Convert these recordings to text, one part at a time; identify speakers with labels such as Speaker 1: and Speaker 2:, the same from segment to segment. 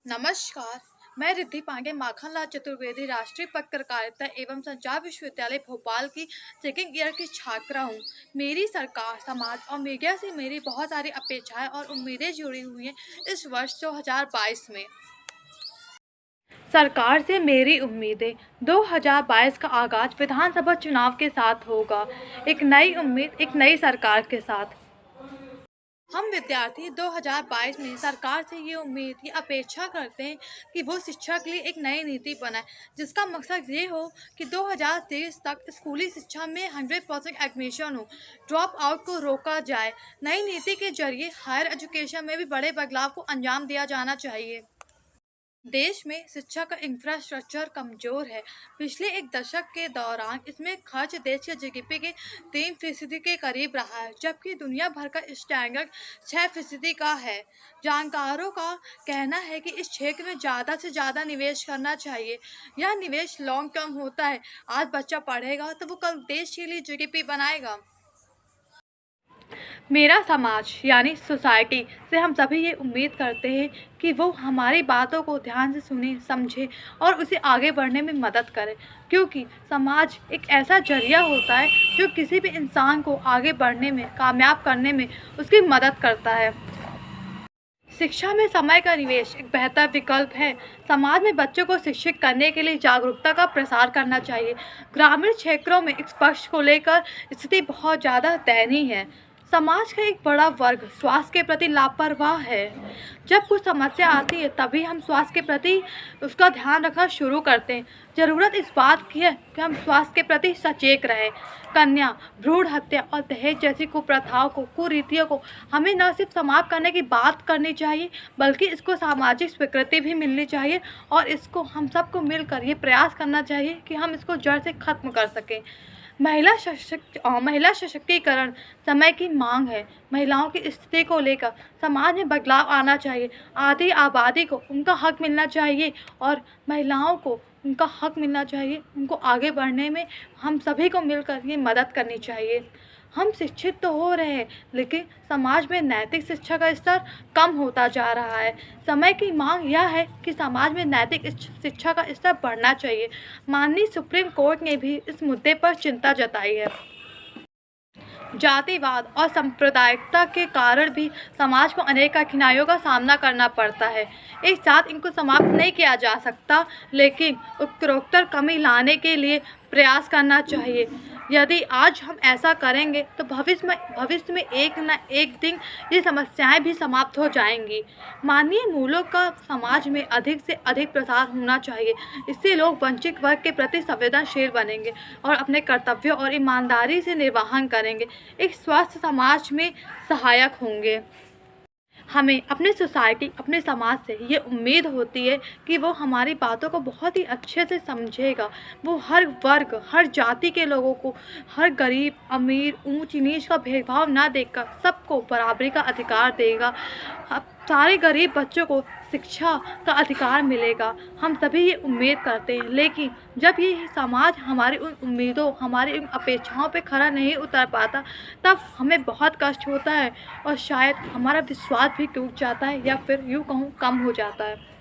Speaker 1: नमस्कार। मैं रिद्धि पांडे माखनलाल चतुर्वेदी राष्ट्रीय पत्रकारिता एवं संचार विश्वविद्यालय भोपाल की सेकेंड ईयर की छात्रा हूँ। मेरी सरकार, समाज और मीडिया से मेरी बहुत सारी अपेक्षाएं और उम्मीदें जुड़ी हुई हैं। इस वर्ष 2022 में सरकार से मेरी उम्मीदें 2022 का आगाज विधानसभा चुनाव के साथ होगा। एक नई उम्मीद, एक नई सरकार के साथ हम विद्यार्थी 2022 में सरकार से ये उम्मीद की अपेक्षा करते हैं कि वो शिक्षा के लिए एक नई नीति बनाए, जिसका मकसद ये हो कि 2023 तक स्कूली शिक्षा में 100% एडमिशन हो, ड्रॉप आउट को रोका जाए। नई नीति के जरिए हायर एजुकेशन में भी बड़े बदलाव को अंजाम दिया जाना चाहिए। देश में शिक्षा का इंफ्रास्ट्रक्चर कमजोर है। पिछले एक दशक के दौरान इसमें खर्च देश के जीडीपी के 3% के करीब रहा है, जबकि दुनिया भर का स्टैंडर्ड 6% का है। जानकारों का कहना है कि इस क्षेत्र में ज़्यादा से ज़्यादा निवेश करना चाहिए। यह निवेश लॉन्ग टर्म होता है। आज बच्चा पढ़ेगा तो वो कल देश के लिए जीडीपी बनाएगा। मेरा समाज यानी सोसाइटी से हम सभी ये उम्मीद करते हैं कि वो हमारी बातों को ध्यान से सुने, समझे और उसे आगे बढ़ने में मदद करे, क्योंकि समाज एक ऐसा जरिया होता है जो किसी भी इंसान को आगे बढ़ने में, कामयाब करने में उसकी मदद करता है। शिक्षा में समय का निवेश एक बेहतर विकल्प है। समाज में बच्चों को शिक्षित करने के लिए जागरूकता का प्रसार करना चाहिए। ग्रामीण क्षेत्रों में स्पर्श को लेकर स्थिति बहुत ज़्यादा दयनीय है। समाज का एक बड़ा वर्ग स्वास्थ्य के प्रति लापरवाह है। जब कुछ समस्या आती है तभी हम स्वास्थ्य के प्रति उसका ध्यान रखना शुरू करते हैं। ज़रूरत इस बात की है कि हम स्वास्थ्य के प्रति सचेत रहें। कन्या भ्रूण हत्या और दहेज जैसी कुप्रथाओं को, कुरीतियों को हमें न सिर्फ समाप्त करने की बात करनी चाहिए, बल्कि इसको सामाजिक स्वीकृति भी मिलनी चाहिए और इसको हम सबको मिलकर ये प्रयास करना चाहिए कि हम इसको जड़ से खत्म कर सकें। महिला सशक्तिकरण समय की मांग है। महिलाओं की स्थिति को लेकर समाज में बदलाव आना चाहिए। आधी आबादी को उनका हक मिलना चाहिए और महिलाओं को उनका हक मिलना चाहिए। उनको आगे बढ़ने में हम सभी को मिलकर ये मदद करनी चाहिए। हम शिक्षित तो हो रहे हैं, लेकिन समाज में नैतिक शिक्षा का स्तर कम होता जा रहा है। समय की मांग यह है कि समाज में नैतिक शिक्षा का स्तर बढ़ना चाहिए। माननीय सुप्रीम कोर्ट ने भी इस मुद्दे पर चिंता जताई है। जातिवाद और सांप्रदायिकता के कारण भी समाज को अनेक कठिनाइयों का सामना करना पड़ता है। एक साथ इनको समाप्त नहीं किया जा सकता, लेकिन उत्तरोत्तर कमी लाने के लिए प्रयास करना चाहिए। यदि आज हम ऐसा करेंगे तो भविष्य में एक न एक दिन ये समस्याएं भी समाप्त हो जाएंगी। मानवीय मूल्यों का समाज में अधिक से अधिक प्रसार होना चाहिए। इससे लोग वंचित वर्ग के प्रति संवेदनशील बनेंगे और अपने कर्तव्यों और ईमानदारी से निर्वहन करेंगे। एक स्वस्थ समाज में सहायक होंगे। हमें अपनी सोसाइटी, अपने समाज से ये उम्मीद होती है कि वो हमारी बातों को बहुत ही अच्छे से समझेगा। वो हर वर्ग, हर जाति के लोगों को, हर गरीब, अमीर, ऊंच नीच का भेदभाव ना देखकर सबको बराबरी का अधिकार देगा। अब सारे गरीब बच्चों को शिक्षा का अधिकार मिलेगा। हम सभी ये उम्मीद करते हैं, लेकिन जब ये समाज हमारी उन उम्मीदों, हमारी उन अपेक्षाओं पे खरा नहीं उतर पाता, तब हमें बहुत कष्ट होता है और शायद हमारा विश्वास भी टूट जाता है या फिर यूँ कहूँ कम हो जाता है।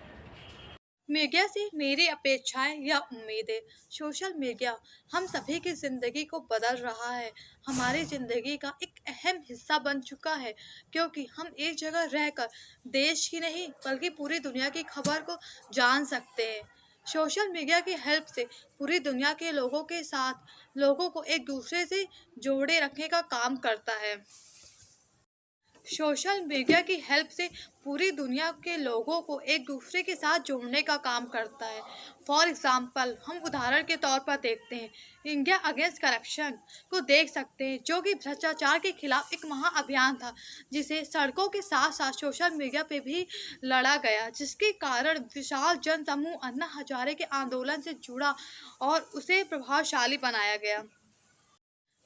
Speaker 1: मीडिया से मेरी अपेक्षाएं या उम्मीदें। सोशल मीडिया हम सभी की ज़िंदगी को बदल रहा है। हमारी ज़िंदगी का एक अहम हिस्सा बन चुका है, क्योंकि हम एक जगह रहकर देश की नहीं बल्कि पूरी दुनिया की खबर को जान सकते हैं। सोशल मीडिया की हेल्प से पूरी दुनिया के लोगों के साथ लोगों को एक दूसरे से जोड़े रखने का काम करता है। सोशल मीडिया की हेल्प से पूरी दुनिया के लोगों को एक दूसरे के साथ जोड़ने का काम करता है। फॉर एग्ज़ाम्पल, हम उदाहरण के तौर पर देखते हैं, इंडिया अगेंस्ट करप्शन को देख सकते हैं, जो कि भ्रष्टाचार के खिलाफ एक महाअभियान था, जिसे सड़कों के साथ साथ सोशल मीडिया पे भी लड़ा गया, जिसके कारण विशाल जन समूह अन्ना हजारे के आंदोलन से जुड़ा और उसे प्रभावशाली बनाया गया।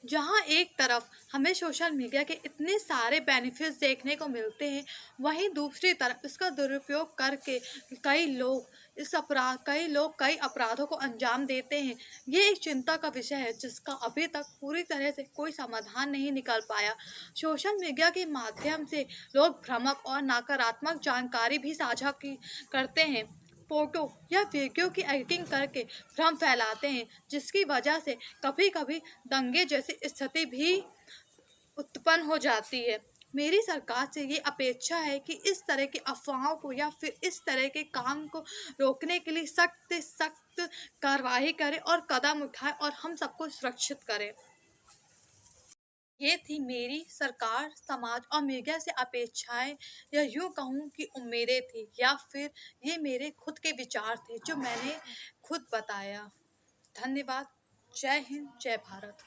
Speaker 1: जहाँ एक तरफ हमें सोशल मीडिया के इतने सारे बेनिफिट्स देखने को मिलते हैं, वहीं दूसरी तरफ इसका दुरुपयोग करके कई लोग कई लोग कई अपराधों को अंजाम देते हैं। ये एक चिंता का विषय है जिसका अभी तक पूरी तरह से कोई समाधान नहीं निकल पाया। सोशल मीडिया के माध्यम से लोग भ्रामक और नकारात्मक जानकारी भी साझा करते हैं। फोटो या वीडियो की एडिटिंग करके भ्रम फैलाते हैं, जिसकी वजह से कभी कभी दंगे जैसी स्थिति भी उत्पन्न हो जाती है। मेरी सरकार से ये अपेक्षा है कि इस तरह की अफवाहों को या फिर इस तरह के काम को रोकने के लिए सख्त से सख्त कार्रवाई करे और कदम उठाए और हम सबको सुरक्षित करे। ये थी मेरी सरकार, समाज और मीडिया से अपेक्षाएं, या यूं कहूँ कि उम्मीदें थी, या फिर ये मेरे खुद के विचार थे जो मैंने खुद बताया। धन्यवाद। जय हिंद, जय भारत।